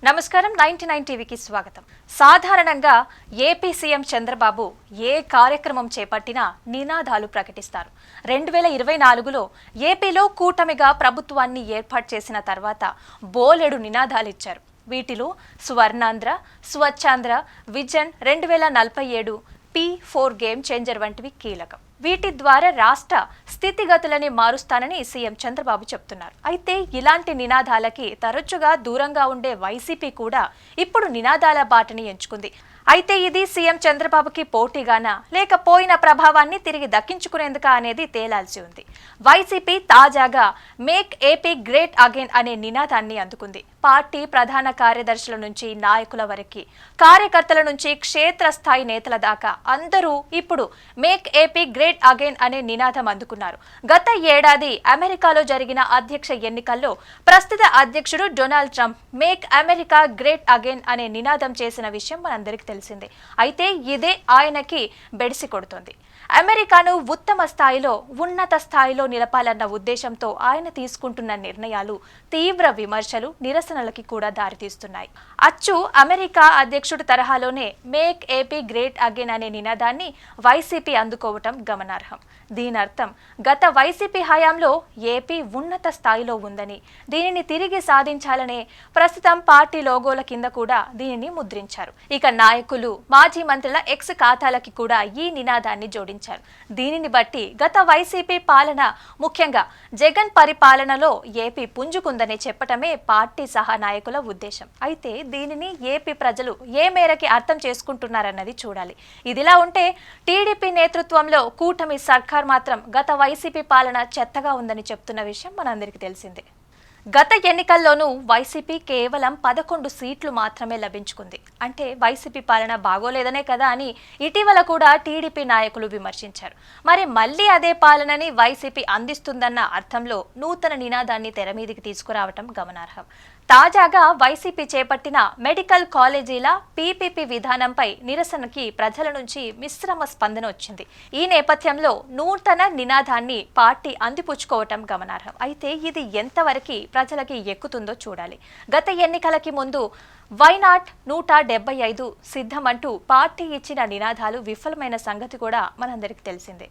నమస్కారం 99 టీవీకి స్వాగతం. సాధారణంగా ఏపీ సీఎం చంద్రబాబు ఏ కార్యక్రమం చేపట్టినా నినాదాలు ప్రకటిస్తారు. 2024లో ఏపీలో కూటమిగా ప్రభుత్వాన్ని ఏర్పాటు చేసిన తర్వాత బోలెడు నినాదాలు ఇచ్చారు. వీటిలో Swarnandhra, Swachhandhra, vision 2047, P4 game changer వంటివి కీలకం. వీటి ద్వారా రాష్ట్ర స్థితిగతులని మారుస్తానని సీఎం చంద్రబాబు చెప్తున్నారు. అయితే ఇలాంటి నినాదాలకి తరచుగా దూరంగా ఉండే వైసీపీ కూడా ఇప్పుడు నినాదాల బాటని ఎంచుకుంది. అయితే ఇది సీఎం చంద్రబాబుకి పోటీగానా లేక పోయిన ప్రభావాన్ని తిరిగి దక్కించుకునేందుక అనేది తేలాల్సి ఉంది. వైసీపీ తాజాగా మేక్ ఏపీ గ్రేట్ అగైన్ అనే నినాదాన్ని అందుకుంది. పార్టీ ప్రధాన కార్యదర్శుల నుంచి నాయకుల వరకు, కార్యకర్తల నుంచి క్షేత్రస్థాయి నేతల దాకా అందరూ ఇప్పుడు మేక్ ఏపీ గ్రేట్ అగైన్ అనే నినాదం అందుకున్నారు. గత ఏడాది అమెరికాలో జరిగిన అధ్యక్ష ఎన్నికల్లో ప్రస్తుత అధ్యక్షుడు Donald Trump make America great again అనే నినాదం చేసిన విషయం మనందరికీ తెలిసిందే. అయితే ఇదే ఆయనకి బెడిసి కొడుతోంది. అమెరికాను ఉత్తమ స్థాయిలో, ఉన్నత స్థాయిలో నిలపాలన్న ఉద్దేశంతో ఆయన తీసుకుంటున్న నిర్ణయాలు తీవ్ర విమర్శలు, నిరసనలకి కూడా దారితీస్తున్నాయి. అచ్చు అమెరికా అధ్యక్షుడు తరహాలోనే మేక్ ఏపీ గ్రేట్ అగైన్ అనే నినాదాన్ని వైసీపీ అందుకోవటం గమనార్హం. దీని అర్థం గత వైసీపీ హయాంలో ఏపీ ఉన్నత స్థాయిలో ఉందని, దీనిని తిరిగి సాధించాలనే ప్రస్తుతం పార్టీ లోగోల కింద కూడా దీనిని ముద్రించారు. ఇక నాయకులు, మాజీ మంత్రుల ఎక్స్ ఖాతాలకి కూడా ఈ నినాదాన్ని జోడించారు. దీనిని బట్టి గత వైసీపీ పాలన, ముఖ్యంగా జగన్ పరిపాలనలో ఏపీ పుంజుకుందని చెప్పటమే పార్టీ సహా నాయకుల ఉద్దేశం. అయితే దీనిని ఏపీ ప్రజలు ఏ మేరకి అర్థం చేసుకుంటున్నారన్నది చూడాలి. ఇదిలా ఉంటే టీడీపీ నేతృత్వంలో కూటమి సర్కార్ మాత్రం గత వైసీపీ పాలన చెత్తగా ఉందని చెప్తున్న విషయం మనందరికీ తెలిసిందే. గత ఎన్నికల్లోనూ వైసీపీ కేవలం 11 సీట్లు మాత్రమే లభించుకుంది. అంటే వైసీపీ పాలన బాగోలేదనే కదా అని ఇటీవల కూడా టీడీపీ నాయకులు విమర్శించారు. మరి మళ్ళీ అదే పాలనని వైసీపీ అందిస్తుందన్న అర్థంలో నూతన నినాదాన్ని తెరమీదికి తీసుకురావటం గమనార్హం. తాజాగా వైసీపీ చేపట్టిన మెడికల్ కాలేజీల పీపీపీ విధానంపై నిరసనకి ప్రజల నుంచి మిశ్రమ స్పందన వచ్చింది. ఈ నేపథ్యంలో నూతన నినాదాన్ని పార్టీ అందిపుచ్చుకోవటం గమనార్హం. అయితే ఇది ఎంతవరకు ప్రజలకి ఎక్కుతుందో చూడాలి. గత ఎన్నికలకి ముందు వైనాట్ 175 సిద్ధమంటూ పార్టీ ఇచ్చిన నినాదాలు విఫలమైన సంగతి కూడా మనందరికీ తెలిసిందే.